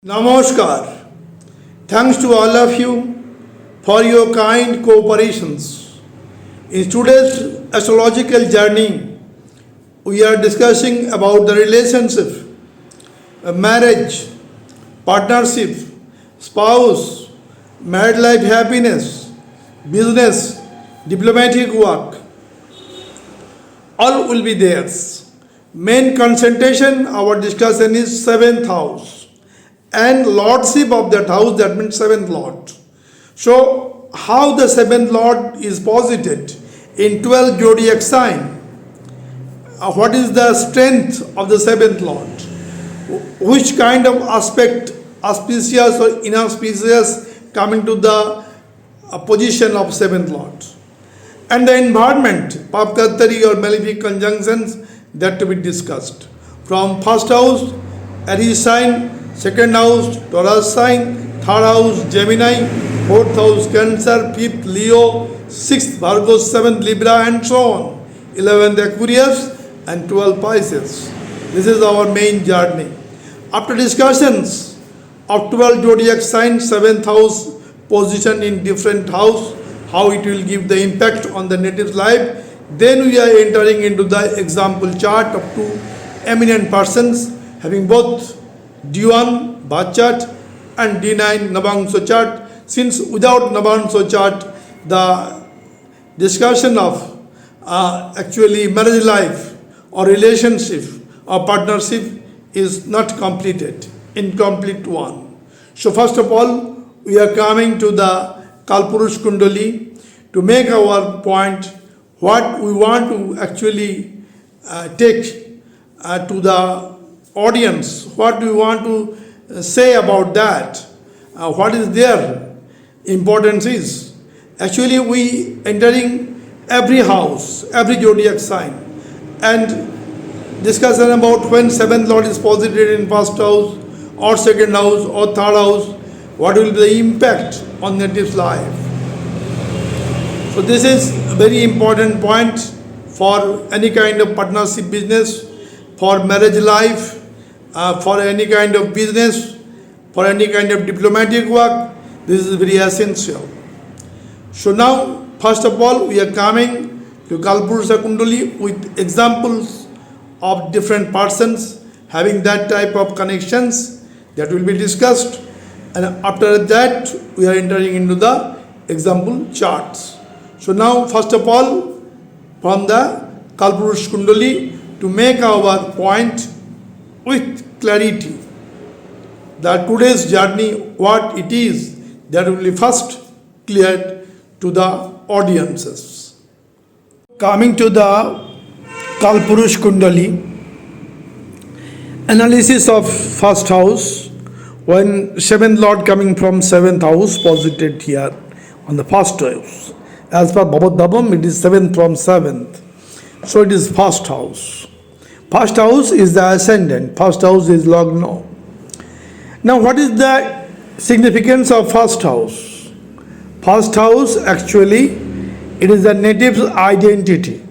Namaskar. Thanks to all of you for your kind cooperations. In today's astrological journey, we are discussing about the relationship, marriage, partnership, spouse, married life happiness, business, diplomatic work. All will be there. Main concentration, our discussion is seventh house and lordship of that house, that means seventh lord. So how the seventh lord is posited in 12 zodiac sign? What is the strength of the seventh lord? Which kind of aspect, auspicious or inauspicious, coming to the position of seventh lord? And the environment, Paptatari or malefic conjunctions, that to be discussed. From first house, Aries sign, second house, Taurus sign, third house, Gemini, fourth house, Cancer, fifth, Leo, sixth, Virgo, seventh, Libra, and so on. 11th, Aquarius, and 12th, Pisces. This is our main journey. After discussions of 12 zodiac signs, seventh house position in different house, how it will give the impact on the native life, then we are entering into the example chart of two eminent persons having both D1 birth chart and D9 Navangsha chart. Since without Navangsha chart, the discussion of actually marriage life or relationship or partnership is not completed, incomplete one. So first of all, we are coming to the Kalpurush Kundali to make our point what we want to actually take to the audience, what do we want to say about that, what is their importance is. Actually we entering every house, every zodiac sign and discussion about when seventh lord is posited in first house or second house or third house, what will be the impact on native's life. So this is a very important point for any kind of partnership business, for marriage life, for any kind of business, for any kind of diplomatic work. This is very essential. So now, first of all, we are coming to Kalpurusha Kundali with examples of different persons having that type of connections that will be discussed. And after that, we are entering into the example charts. So now, first of all, from the Kalpurush Kundali, to make our point with clarity, that today's journey, what it is, that will be first cleared to the audiences. Coming to the Kalpurush Kundali, analysis of first house, when seventh lord coming from seventh house posited here on the first house. As per Bhavadabam, it is seventh from seventh. So it is first house. First house is the ascendant. First house is Lagna. Now what is the significance of first house? First house actually, it is the native's identity,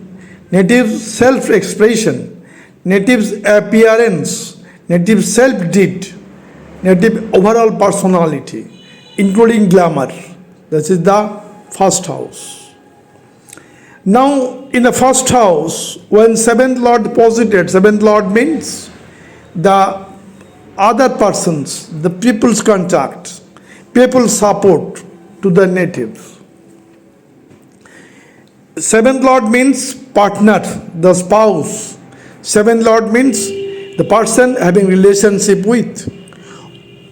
native's self-expression, native's appearance, native self-deed, native overall personality, including glamour. This is the first house. Now, in the first house, when seventh lord posited, seventh lord means the other persons, the people's contact, people's support to the native. Seventh lord means partner, the spouse. Seventh lord means the person having relationship with.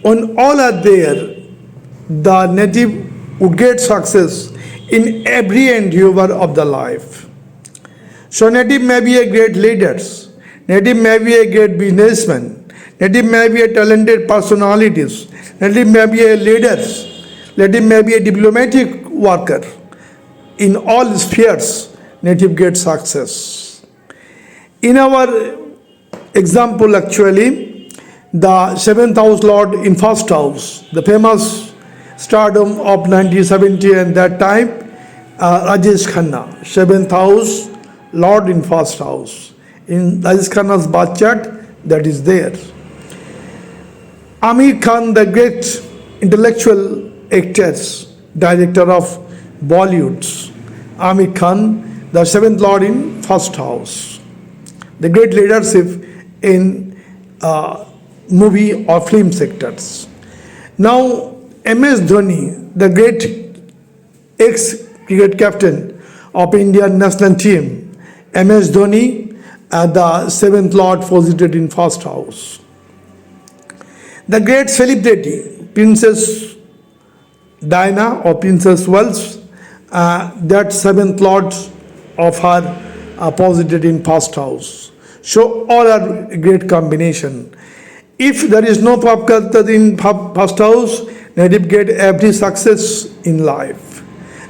When all are there, the native would get success in every endeavor of the life. So native may be a great leader, native may be a great businessman, native may be a talented personalities, native may be a leader, native may be a diplomatic worker. In all spheres, native gets success. In our example actually, the seventh house lord in first house, the famous stardom of 1970 and that time, Rajesh Khanna, seventh house, lord in first house. In Rajesh Khanna's birth chart, that is there. Amir Khan, the great intellectual actor, director of Bollywood. Amir Khan, the seventh lord in first house. The great leadership in movie or film sectors. Now, MS Dhoni, the great ex-cricket captain of Indian national team, MS Dhoni, the seventh lord posited in first house. The great celebrity, Princess Diana or Princess Wales, that seventh lord of her posited in first house. So all are a great combination. If there is no Pap Karta in first house, native get every success in life.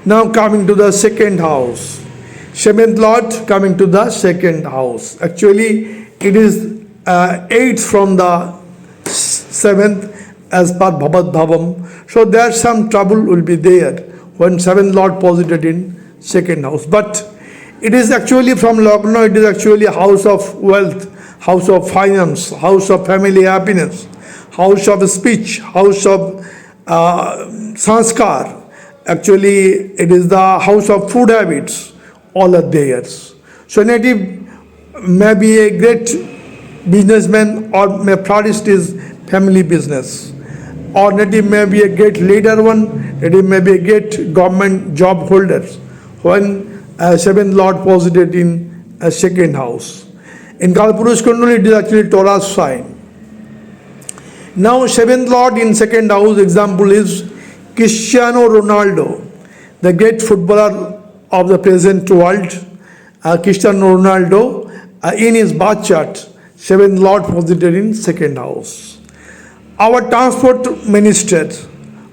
Now coming to the second house. Seventh lord coming to the second house. Actually, it is eighth from the seventh as per Bhavat Bhavam. So there some trouble will be there when seventh lord posited in second house. But it is actually from Lagna, it is actually a house of wealth, house of finance, house of family happiness, house of speech, house of sanskar. Actually, it is the house of food habits, all are there. So native may be a great businessman or may flourish his family business. Or native may be a great leader one, native may be a great government job holder. When seventh lord posited in a second house. In Kalpurush Kundali, it is actually Taurus sign. Now, seventh lord in second house example is Cristiano Ronaldo, the great footballer of the present world. Cristiano Ronaldo, in his birth chart, seventh lord posited in second house. Our transport minister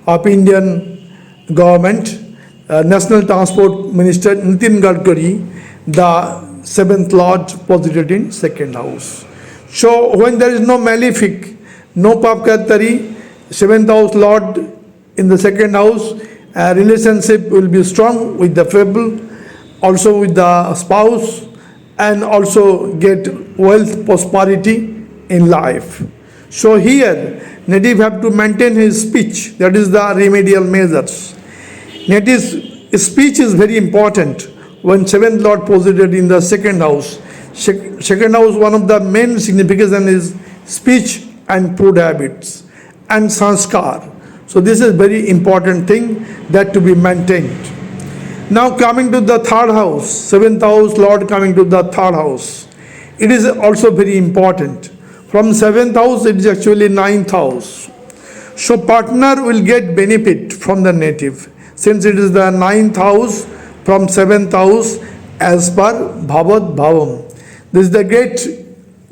of Indian government, National Transport Minister Nitin Gadkari, the seventh lord posited in second house. So when there is no malefic, no papkatari, seventh house lord in the second house, relationship will be strong with the people, also with the spouse, and also get wealth, prosperity in life. So here, native have to maintain his speech, that is the remedial measures. Native's speech is very important when seventh lord posited in the second house. Second house, one of the main significance is speech and food habits and sanskar. So this is very important thing that to be maintained. Now coming to the third house, seventh house lord coming to the third house. It is also very important. From seventh house, it is actually ninth house. So partner will get benefit from the native, since it is the ninth house from seventh house as per Bhavat Bhavam. This is the great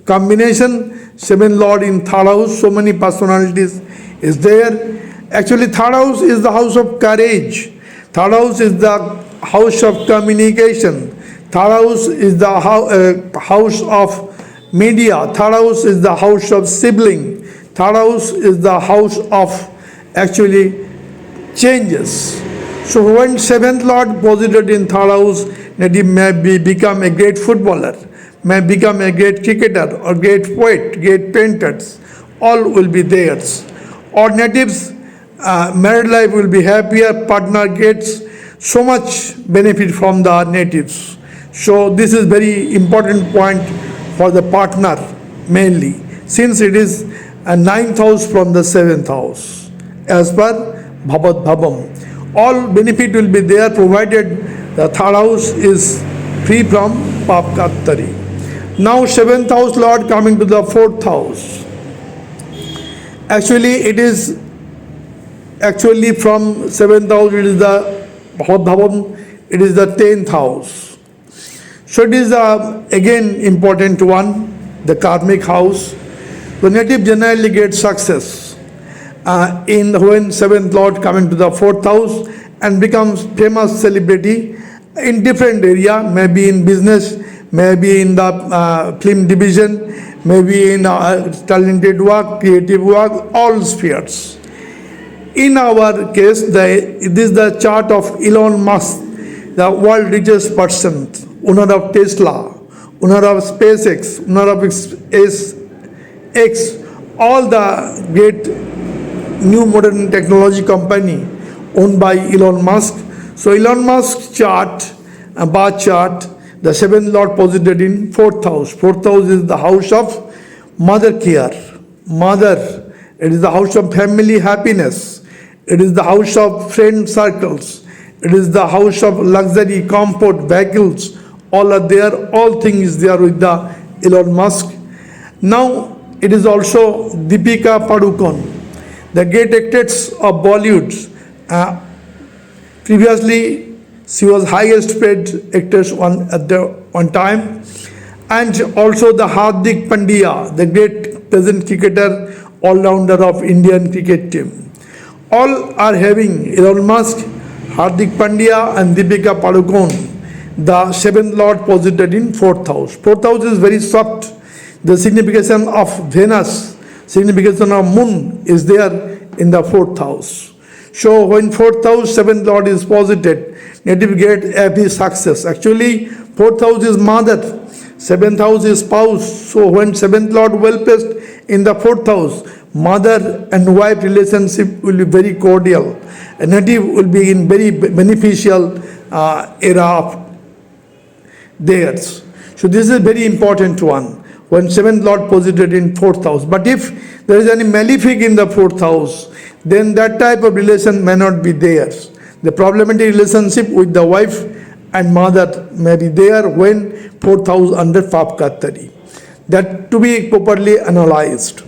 combination, seventh lord in third house, so many personalities is there. Actually, third house is the house of courage. Third house is the house of communication. Third house is the house of media. Third house is the house of sibling. Third house is the house of actually changes. So when seventh lord posited in third house, native may become a great footballer, may become a great cricketer or great poet, great painters. All will be theirs. Or natives' married life will be happier, partner gets so much benefit from the natives. So this is very important point for the partner mainly, since it is a ninth house from the seventh house as per Bhavat Bhavam. All benefit will be there provided the third house is free from Papkattari. Now seventh house lord coming to the fourth house. Actually it is actually from seventh house, it is the Bhavat Bhavam, it is the 10th house. So it is again important one, the karmic house. The native generally gets success in when seventh lord coming to the fourth house and becomes famous celebrity in different area, maybe in business, maybe in the film division, maybe in talented work, creative work, all spheres. In our case, this is the chart of Elon Musk, the world richest person, owner of Tesla, owner of SpaceX, owner of SpaceX, all the great new modern technology company owned by Elon Musk. So Elon Musk chart, a bar chart, the seventh lord posited in fourth house. Fourth house is the house of mother care, mother. It is the house of family happiness. It is the house of friend circles. It is the house of luxury, comfort, vehicles. All are there. All things there with the Elon Musk. Now it is also Deepika Padukone, the great actress of Bollywood. Previously, she was highest paid actress at the one time, and also the Hardik Pandya, the great present cricketer, all-rounder of Indian cricket team. All are having Elon Musk, Hardik Pandya, and Deepika Padukone, the seventh lord posited in fourth house. Fourth house is very soft. The signification of Venus, signification of moon is there in the fourth house. So when fourth house, seventh lord is posited, native get every success. Actually, fourth house is mother, seventh house is spouse. So when seventh lord well placed in the fourth house, mother and wife relationship will be very cordial. A native will be in very beneficial era of theirs. So this is a very important one. When seventh lord posited in fourth house. But if there is any malefic in the fourth house, then that type of relation may not be there. The problematic relationship with the wife and mother may be there when fourth house under Pap Kattari. That to be properly analyzed.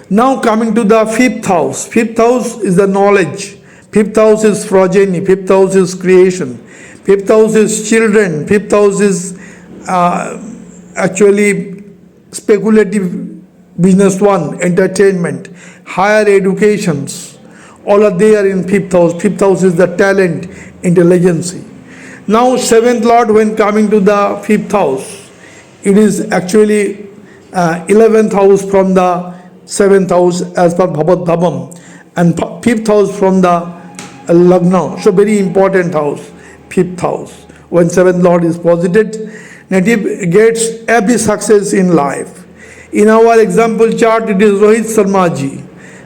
Now coming to the fifth house. Fifth house is the knowledge. Fifth house is progeny. Fifth house is creation. Fifth house is children. Fifth house is actually speculative business one, entertainment, higher educations, all are there in fifth house. Fifth house is the talent, intelligence. Now seventh lord when coming to the fifth house, it is actually 11th house from the seventh house as per Bhavat Dhavam, and fifth house from the Lagna. So very important house, fifth house. When seventh lord is posited, native gets every success in life. In our example chart, it is Rohit Sharma ji,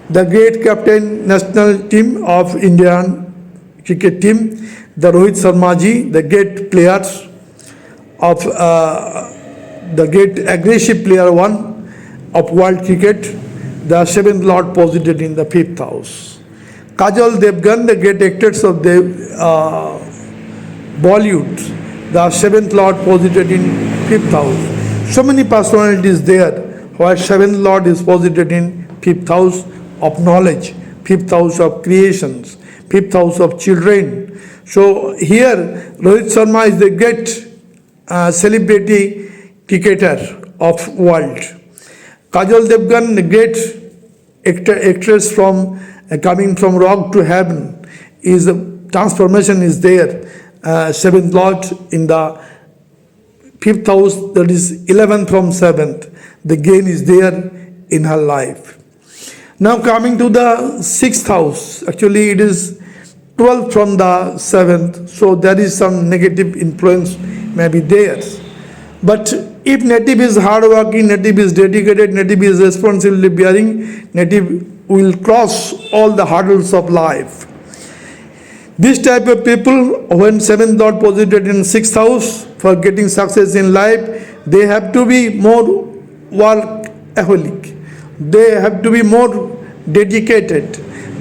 the great captain national team of Indian cricket team. The Rohit Sharma ji, the great players of the great aggressive player one of world cricket, the seventh lord posited in the fifth house. Kajal Devgan, the great actress of the Bollywood, the seventh lord posited in fifth house. So many personalities there where seventh lord is posited in fifth house of knowledge, fifth house of creations, fifth house of children. So here Rohit Sharma is the great celebrity cricketer of world. Kajal Devgan, the great actress from coming from rock to heaven, is the transformation is there. Seventh lord in the fifth house, that is 11th from 7th. The gain is there in her life. Now coming to the sixth house, actually it is 12th from the 7th, so there is some negative influence may be there. But if native is hardworking, native is dedicated, native is responsibility bearing, native will cross all the hurdles of life. This type of people, when seventh lord posited in sixth house for getting success in life, they have to be more workaholic. They have to be more dedicated.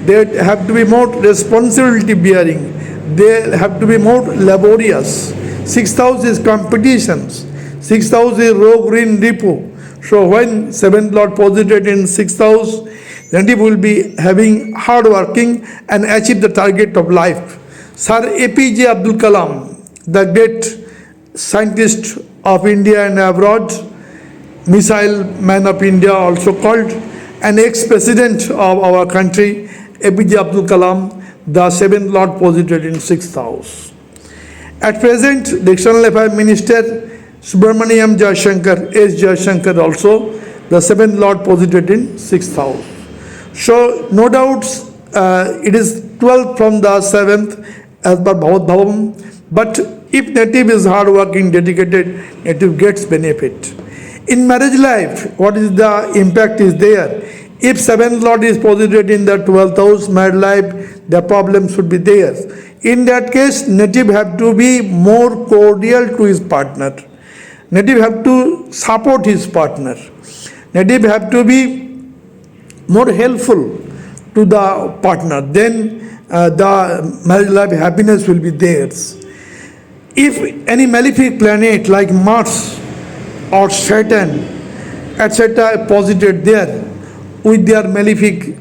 They have to be more responsibility bearing. They have to be more laborious. Sixth house is competitions. Sixth house is rogue green repo. So when seventh lord posited in sixth house, native will be having hard working and achieve the target of life. Sir APJ Abdul Kalam, the great scientist of India and abroad, missile man of India also called, an ex-president of our country, APJ Abdul Kalam, the seventh lord posited in sixth house. At present, the External Affairs Minister Subramaniam Jaishankar, S. Jaishankar also, the seventh lord posited in sixth house. So no doubts it is 12th from the 7th as per Bhavat Dhavam, but if native is hardworking, dedicated, native gets benefit. In marriage life, what is the impact is there? If seventh lord is posited in the 12th house, married life, the problem should be there. In that case, native have to be more cordial to his partner. Native have to support his partner. Native have to be more helpful to the partner. Then the marriage life happiness will be theirs. If any malefic planet like Mars or Saturn, etc., posited there with their malefic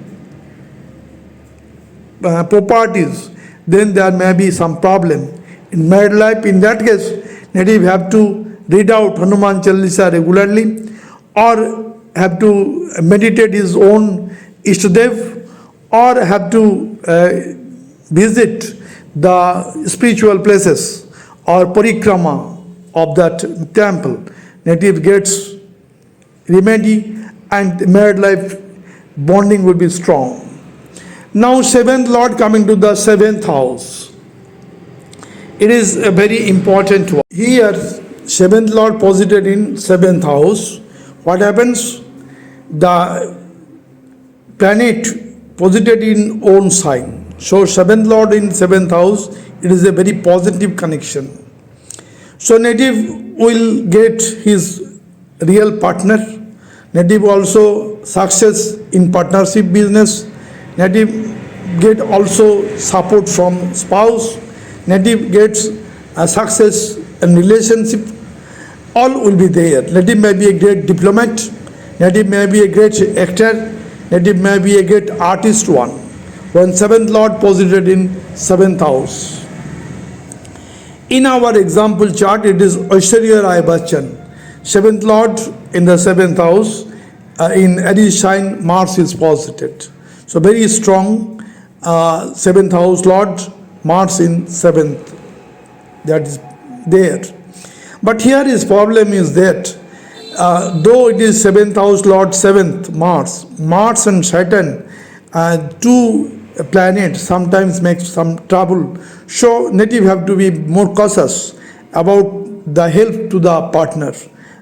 properties, then there may be some problem in married life. In that case, native have to read out Hanuman Chalisa regularly, or have to meditate his own Ishtadev, or have to visit the spiritual places or parikrama of that temple. Native gets remedy and married life bonding will be strong. Now seventh lord coming to the seventh house. It is a very important one. Here seventh lord posited in seventh house. What happens? The planet posited in own sign. So seventh lord in seventh house, it is a very positive connection. So native will get his real partner. Native also success in partnership business. Native get also support from spouse. Native gets a success in relationship. All will be there. Native may be a great diplomat. Native may be a great actor. Native may be a great artist one. When seventh lord posited in seventh house. In our example chart, it is Aishwarya Rai Bachchan. Seventh lord in the seventh house. In Aries sign, Mars is posited. So very strong seventh house lord, Mars in seventh. That is there. But here his problem is that though it is seventh house lord, seventh Mars and Saturn, two planets sometimes make some trouble. So native have to be more cautious about the help to the partner,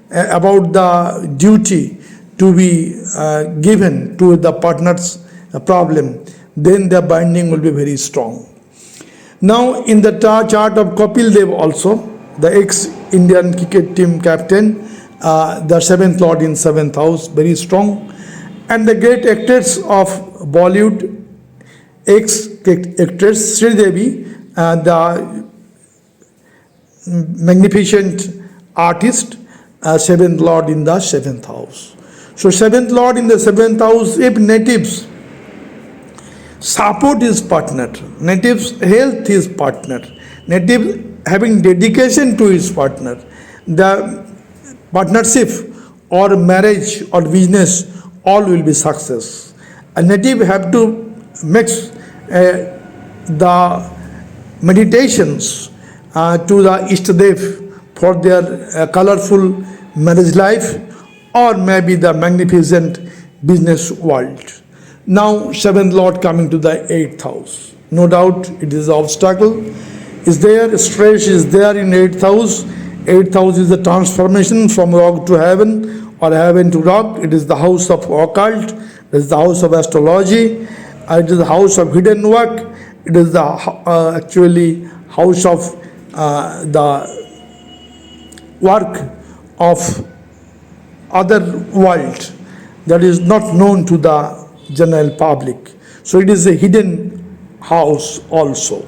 about the duty to be given to the partner's problem. Then the binding will be very strong. Now in the chart of Kapil Dev also, the ex-Indian cricket team captain, the seventh lord in seventh house, very strong. And the great actors of Bollywood, ex-actress Sri Devi, the magnificent artist, seventh lord in the seventh house. So seventh lord in the seventh house, if natives support his partner, natives health his partner, native having dedication to his partner, the partnership or marriage or business, all will be success. A native have to mix the meditations to the Ishtadev for their colorful marriage life, or maybe the magnificent business world. Now seventh lord coming to the eighth house. No doubt it is obstacle. Is there, stress is there in eighth house. Eighth house is the transformation from rock to heaven or heaven to rock. It is the house of occult. It is the house of astrology. It is the house of hidden work. It is the actually house of the work of other world that is not known to the general public. So it is a hidden house also.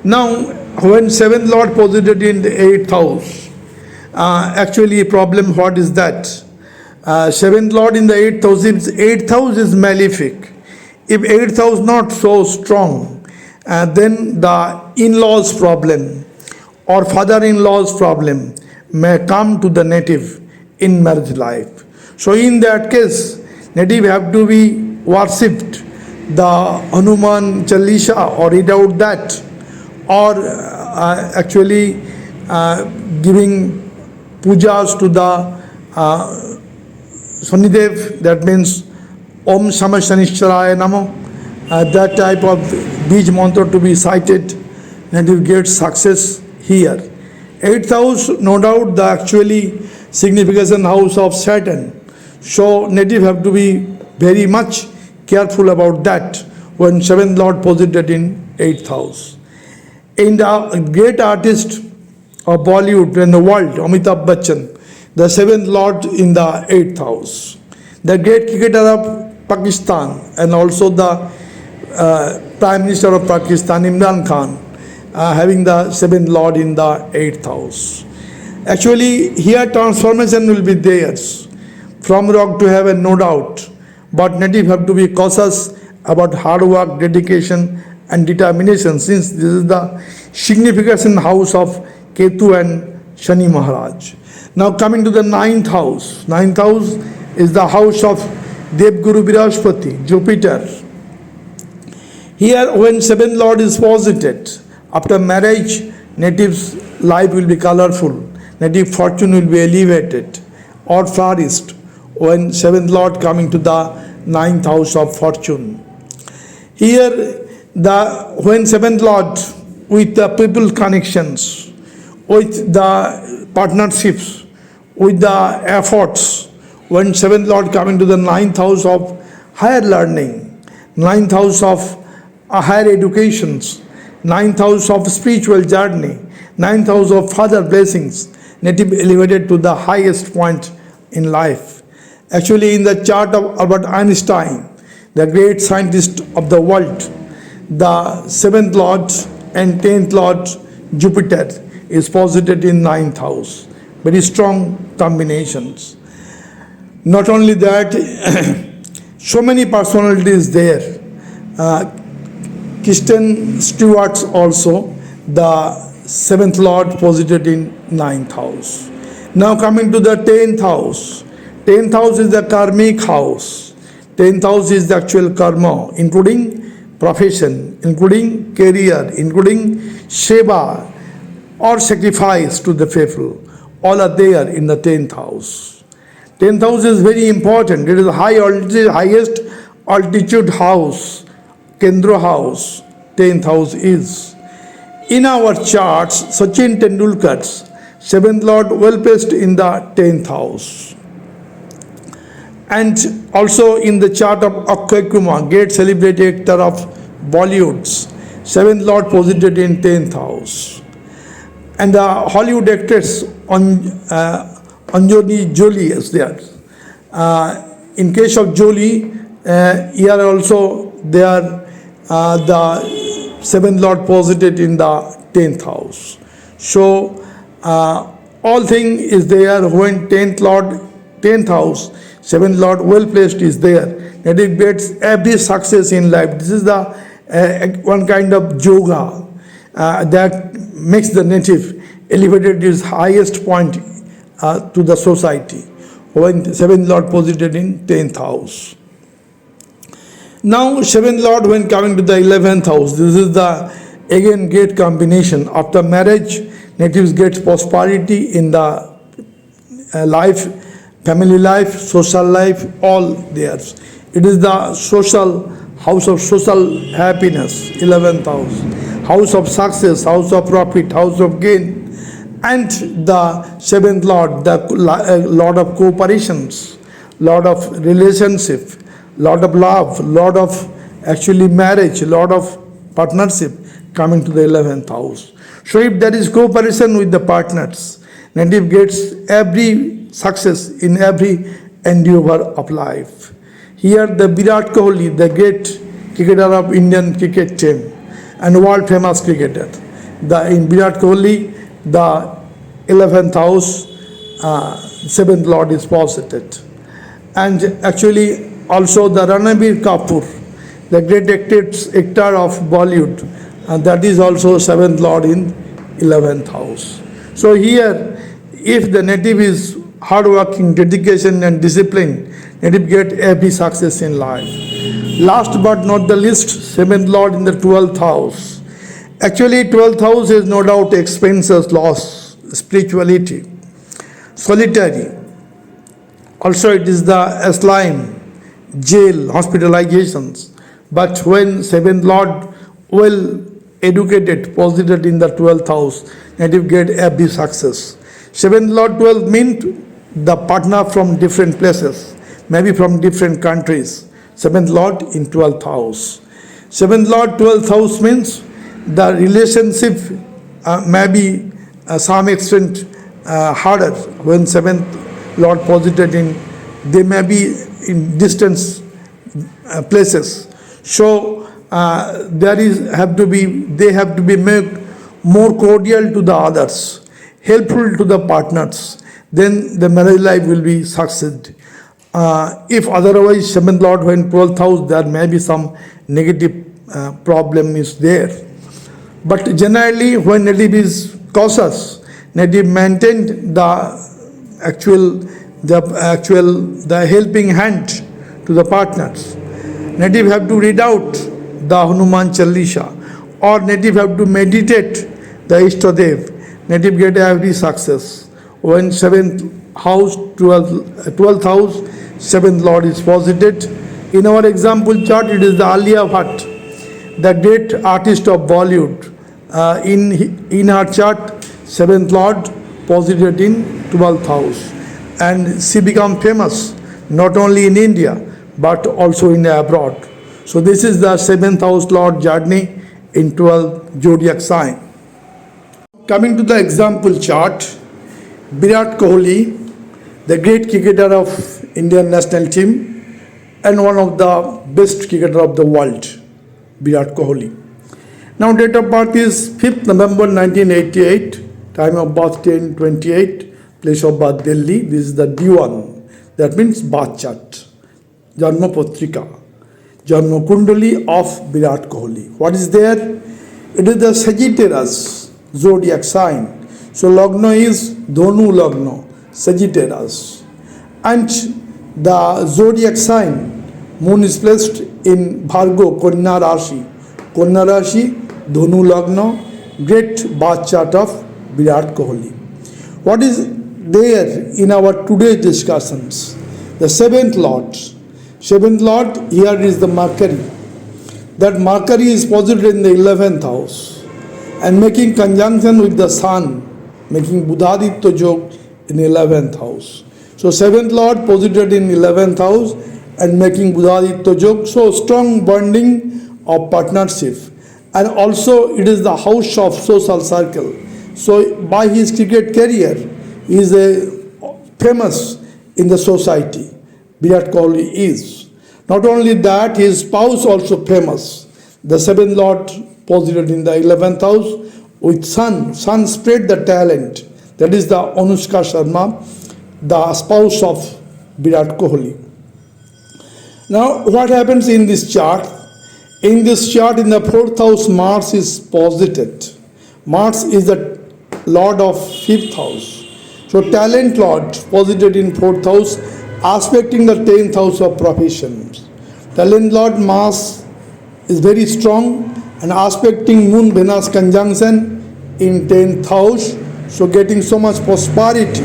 Now when seventh lord posited in the eighth house, actually problem what is that? Seventh lord in the eighth house is malefic. If eighth house not so strong, then the in-laws problem or father-in-law's problem may come to the native in marriage life. So in that case, native have to be worshipped the Hanuman Chalisa or read out that, or actually giving pujas to the Shanidev, that means Om Shama Shanishcharaya Namo, that type of Bij mantra to be cited, and you get success here. Eighth house, no doubt, the actually signification house of Saturn. So native have to be very much careful about that when seventh lord posited in eighth house. In the great artist of Bollywood in the world, Amitabh Bachchan, the seventh lord in the eighth house. The great cricketer of Pakistan and also the Prime Minister of Pakistan, Imran Khan, having the seventh lord in the eighth house. Actually, here transformation will be theirs from rock to heaven, no doubt. But native have to be cautious about hard work, dedication, and determination, since this is the signification house of Ketu and Shani Maharaj. Now coming to the ninth house. Ninth house is the house of Devguru Brihaspati, Jupiter. Here, when seventh lord is posited, after marriage, native's life will be colorful, native fortune will be elevated or flourished when seventh lord coming to the ninth house of fortune. Here, when seventh lord with the people connections, with the partnerships, with the efforts, when seventh lord coming to the ninth house of higher learning, ninth house of higher educations, ninth house of spiritual journey, ninth house of further blessings, native elevated to the highest point in life. Actually, in the chart of Albert Einstein, the great scientist of the world, the seventh lord and tenth lord Jupiter is posited in ninth house. Very strong combinations. Not only that, so many personalities there. Kristen Stewart also, the seventh lord posited in ninth house. Now coming to the tenth house. Tenth house is the karmic house. Tenth house is the actual karma, including profession, including career, including seva or sacrifice to the faithful. All are there in the tenth house. Tenth house is very important. It is the highest altitude house, Kendra house. Tenth house is. In our charts, Sachin Tendulkar's seventh lord well placed in the tenth house. And also in the chart of Akshay Kumar, great celebrated actor of Bollywood's seventh lord posited in tenth house. And the Hollywood actress Anjali Jolie is there. In case of Jolie, here also they are the seventh lord posited in the tenth house. So all thing is there when tenth house, seventh lord well placed is there. Native gets every success in life. This is the one kind of yoga that makes the native elevated his highest point to the society when seventh lord posited in tenth house. Now seventh lord when coming to the 11th house, this is the again great combination. After marriage, natives get prosperity in the life, family life, social life, all theirs. It is the social house of social happiness, 11th house, house of success, house of profit, house of gain. And the seventh lord, the lord of cooperations, lord of relationship, lord of love, lord of actually marriage, lord of partnership coming to the 11th house. So if there is cooperation with the partners, native gets every success in every endeavor of life. Here the Virat Kohli, the great cricketer of Indian cricket team and world famous cricketer, in Virat Kohli, the 11th house, 7th lord is posited. And actually also the Ranbir Kapoor, the great actor of Bollywood, and that is also 7th lord in 11th house. So here, if the native is hardworking, dedication and discipline, native get every success in life. Last but not the least, 7th lord in the 12th house. Actually 12th house is no doubt expenses, loss, spirituality, solitary. Also it is the slime, jail, hospitalizations. But when 7th lord well educated, posited in the 12th house, native get every success. 7th lord 12 means the partner from different places, maybe from different countries. Seventh Lord in 12th house. Seventh Lord, 12th house means the relationship may be some extent harder when seventh Lord posited in, they may be in distance places. So they have to be made more cordial to the others, helpful to the partners. Then the marriage life will be succeed. If otherwise seventh Lord when 12th house, there may be some negative problem is there. But generally, when native is cautious, native maintained the helping hand to the partners. Native have to read out the Hanuman Chalisa, or native have to meditate the Ishtadev. Native get every success. When seventh house, 12th house, seventh Lord is posited. In our example chart, it is the Alia Bhatt, the great artist of Bollywood. In her chart, seventh Lord posited in 12th house, and she became famous not only in India but also in abroad. So this is the seventh house Lord journey in 12th zodiac sign. Coming to the example chart, Virat Kohli, the great cricketer of Indian national team and one of the best cricketer of the world, Virat Kohli. Now date of birth is 5th November 1988, time of birth 10:28, place of birth Delhi. This is the D1, that means birth chart, Janma Potrika, Janma Kundali of Virat Kohli. What is there? It is the Sagittarius zodiac sign. So Lagna is Dhonu Lagna, Sagittarius. And the zodiac sign, moon is placed in Bhargo, Kanya Rashi. Kanya Rashi, Dhonu Lagna, great birth chart of Virat Kohli. What is there in our today's discussions? The seventh Lord. Seventh Lord, here is the Mercury. That Mercury is posited in the 11th house and making conjunction with the Sun, making Budhaditya Jog in 11th house. So 7th Lord posited in 11th house and making Budhaditya Jog. So strong bonding of partnership. And also it is the house of social circle. So by his cricket career, he is famous in the society. Virat Kohli is. Not only that, his spouse also famous. The 7th Lord posited in the 11th house with Sun. Sun spread the talent. That is the Anushka Sharma, the spouse of Virat Kohli. Now, what happens in this chart? In this chart, in the 4th house, Mars is posited. Mars is the Lord of 5th house. So, talent Lord posited in 4th house, aspecting the 10th house of professions. Talent Lord Mars is very strong and aspecting Moon Venus conjunction in 10th house. So, getting so much prosperity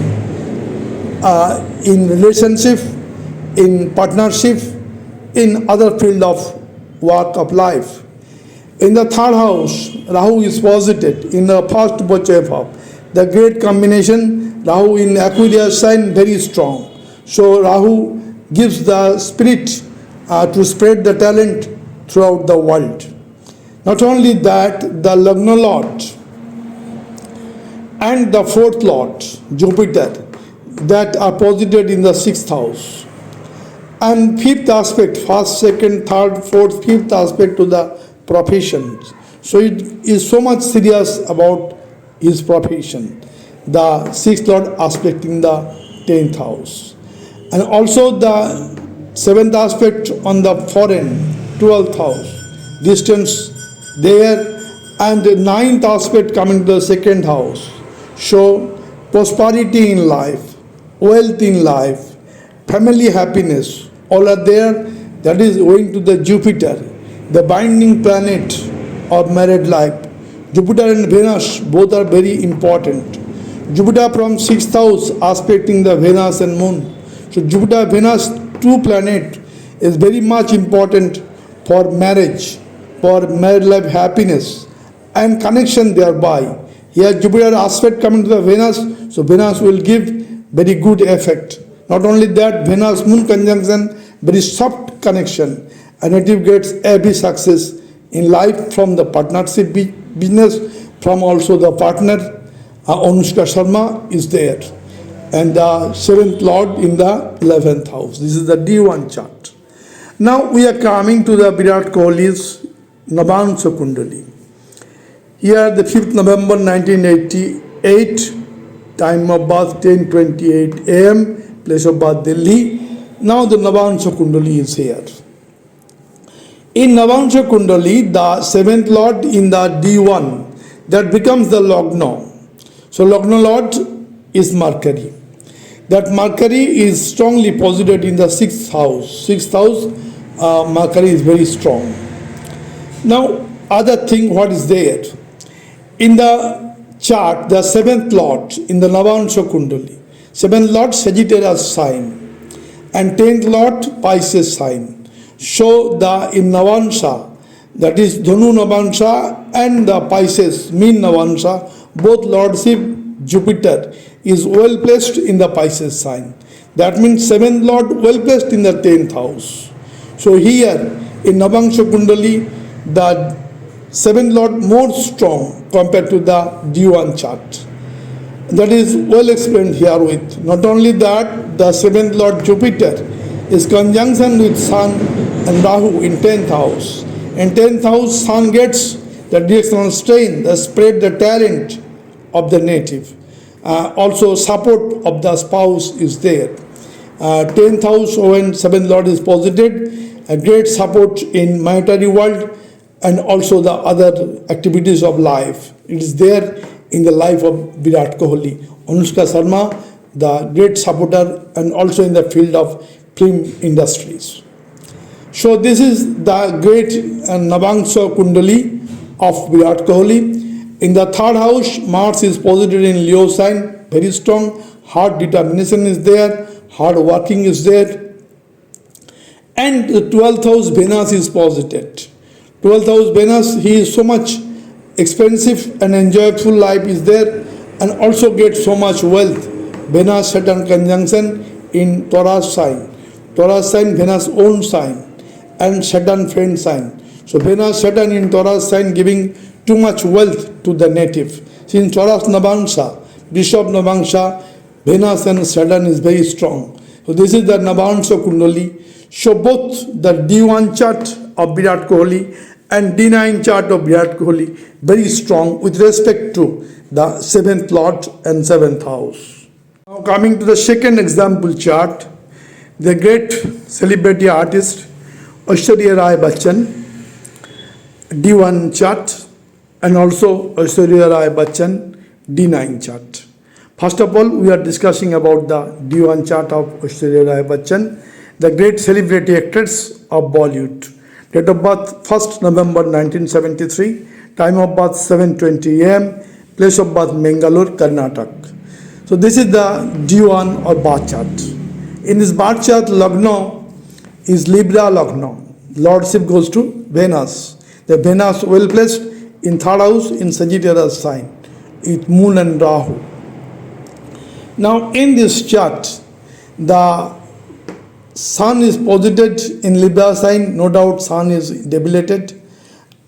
in relationship, in partnership, in other field of work of life. In the 3rd house, Rahu is posited in the first Bocheva. The great combination, Rahu in Aquarius sign, very strong. So Rahu gives the spirit to spread the talent throughout the world. Not only that, the Lagna Lord and the 4th Lord, Jupiter, that are posited in the 6th house. And 5th aspect, 1st, 2nd, 3rd, 4th, 5th aspect to the professions. So it is so much serious about his profession. The 6th Lord aspecting the 10th house. And also the 7th aspect on the foreign, 12th house, distance there, and the 9th aspect coming to the 2nd house. So prosperity in life, wealth in life, family happiness, all are there. That is owing to the Jupiter, the binding planet of married life. Jupiter and Venus both are very important. Jupiter from 6th house aspecting the Venus and Moon. So Jupiter, Venus, two planet is very much important for marriage, for married life happiness and connection thereby. Here Jupiter aspect coming to the Venus, so Venus will give very good effect. Not only that, Venus Moon conjunction, very soft connection. A native gets every success in life from the partnership business, from also the partner. Anushka Sharma is there. And the seventh lord in the 11th house. This is the D1 chart. Now we are coming to the Virat Kohli's Navansha Kundali. Here the 5th November 1988, time of birth 10:28 am, place of birth Delhi. Now the Navansha Kundali is here. In Navansha Kundali, the 7th lord in the D1, that becomes the Lagna. So Lagna lord is Mercury. That Mercury is strongly posited in the 6th house. 6th house, Mercury is very strong. Now, other thing, what is there? In the chart, the 7th lord in the Navansha Kundali, 7th lord Sagittarius sign and 10th lord Pisces sign. So the in Navansha, that is Dhanu Navansha and the Pisces, mean Navansha, both lordship Jupiter is well placed in the Pisces sign. That means 7th lord well placed in the 10th house. So here in Navansha Kundali, the 7th lord more strong compared to the D1 chart. That is well explained here with. Not only that, the 7th lord Jupiter is conjunction with Sun and Rahu in 10th house. In 10th house, Sun gets the directional strain, the spread the talent of the native. Also support of the spouse is there. 10th house when 7th lord is posited, a great support in monetary world and also the other activities of life. It is there in the life of Virat Kohli. Anushka Sharma, the great supporter and also in the field of film industries. So this is the great Navansha Kundali of Virat Kohli. In the 3rd house, Mars is posited in Leo sign, very strong, hard determination is there, hard working is there. And the 12th house, Venus is posited. 12th house, Venus, he is so much expensive and enjoyable life is there and also gets so much wealth. Venus Saturn conjunction in Taurus sign. Taurus sign, Venus own sign and Saturn friend sign. So Venus Saturn in Taurus sign giving too much wealth to the native. Since Taurus Navansha, Bishop Navansha, Venus and Saturn is very strong. So this is the Navansha Kundali. So both the D1 chart of Virat Kohli and D9 chart of Virat Kohli very strong with respect to the 7th lord and 7th house. Now coming to the second example chart, the great celebrity artist Aishwarya Rai Bachchan, D1 chart and also Aishwarya Rai Bachchan D9 chart. First of all, we are discussing about the D1 chart of Aishwarya Rai Bachchan, the great celebrity actress of Bollywood. Date of birth 1st November 1973, time of birth 7:20 am, place of birth Mangalore, Karnataka. So this is the D1 or birth chart. In this birth chart, Lagna is Libra Lagna. Lordship goes to Venus. The Venus well placed in 3rd house in Sagittarius sign with Moon and Rahu. Now in this chart, the Sun is posited in Libra sign, no doubt Sun is debilitated,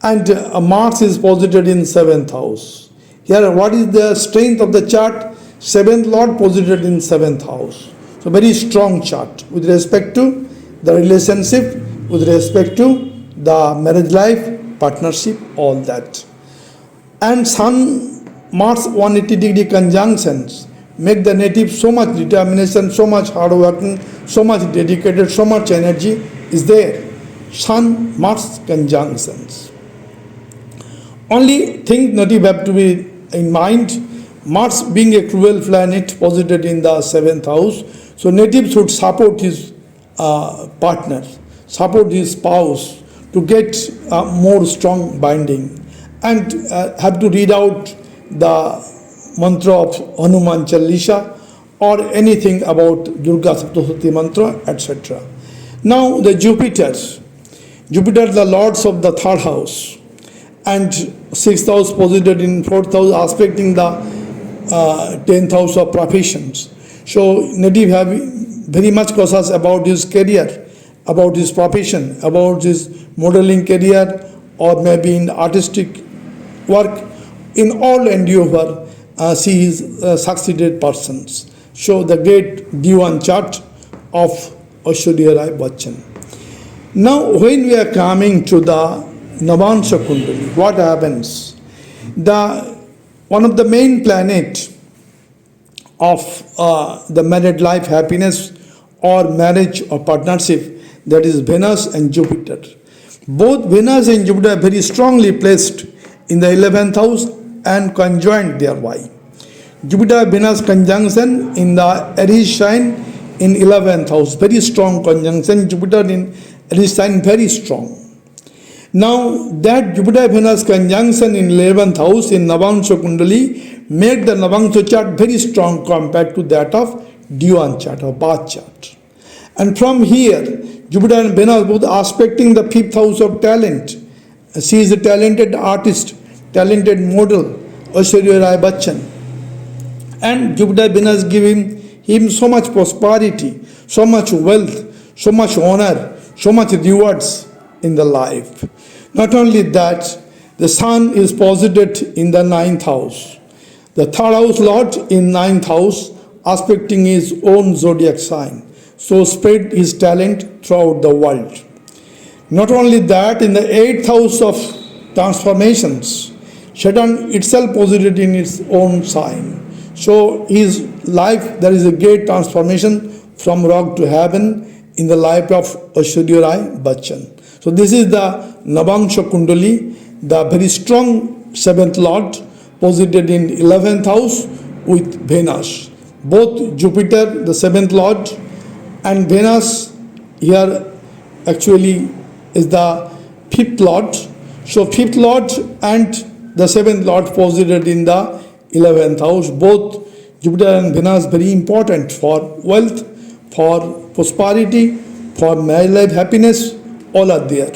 and Mars is posited in 7th house. Here what is the strength of the chart? 7th lord posited in 7th house. So very strong chart with respect to the relationship, with respect to the marriage life, partnership, all that. And Sun Mars 180-degree conjunctions make the native so much determination, so much hard working, so much dedicated, so much energy is there. Sun Mars conjunctions. Only thing native have to be in mind, Mars being a cruel planet posited in the 7th house, so native should support his partner, support his spouse to get more strong binding, and have to read out the mantra of Hanuman Chalisa or anything about Durga Saptasati mantra, etc. Now the Jupiter, the lords of the 3rd house and 6th house posited in 4th house, aspecting the 10th house of professions. So native have very much cautious about his career, about his profession, about his modeling career, or maybe in artistic work. In all endeavor, she is succeeded persons. So the great D1 chart of Aishwarya Rai Bachchan. Now, when we are coming to the Navansha Kundali, what happens? One of the main planet of the married life happiness or marriage or partnership, that is Venus and Jupiter. Both Venus and Jupiter are very strongly placed in the 11th house and conjoined thereby. Jupiter Venus conjunction in the Aries sign in 11th house, very strong conjunction. Jupiter in Aries sign, very strong. Now that Jupiter Venus conjunction in 11th house in Navansha Kundali make the Navansha chart very strong compared to that of D1 chart or Bath chart. And from here, Jupiter and Venus both aspecting the 5th house of talent. She is a talented artist, talented model, Aishwarya Rai Bachchan. And Jupiter Venus giving him so much prosperity, so much wealth, so much honor, so much rewards in the life. Not only that, the Sun is posited in the 9th house. The 3rd house Lord in 9th house aspecting his own zodiac sign. So spread his talent throughout the world. Not only that, in the 8th house of transformations, Saturn itself posited in its own sign. So his life, there is a great transformation from rock to heaven in the life of Aishwarya Rai Bachchan. So this is the Navansha Kundali, the very strong 7th Lord posited in 11th house with Venus. Both Jupiter, the 7th Lord, and Venus here actually is the 5th Lord. So 5th Lord and the 7th Lord posited in the 11th house. Both Jupiter and Venus very important for wealth, for prosperity, for married life happiness, all are there.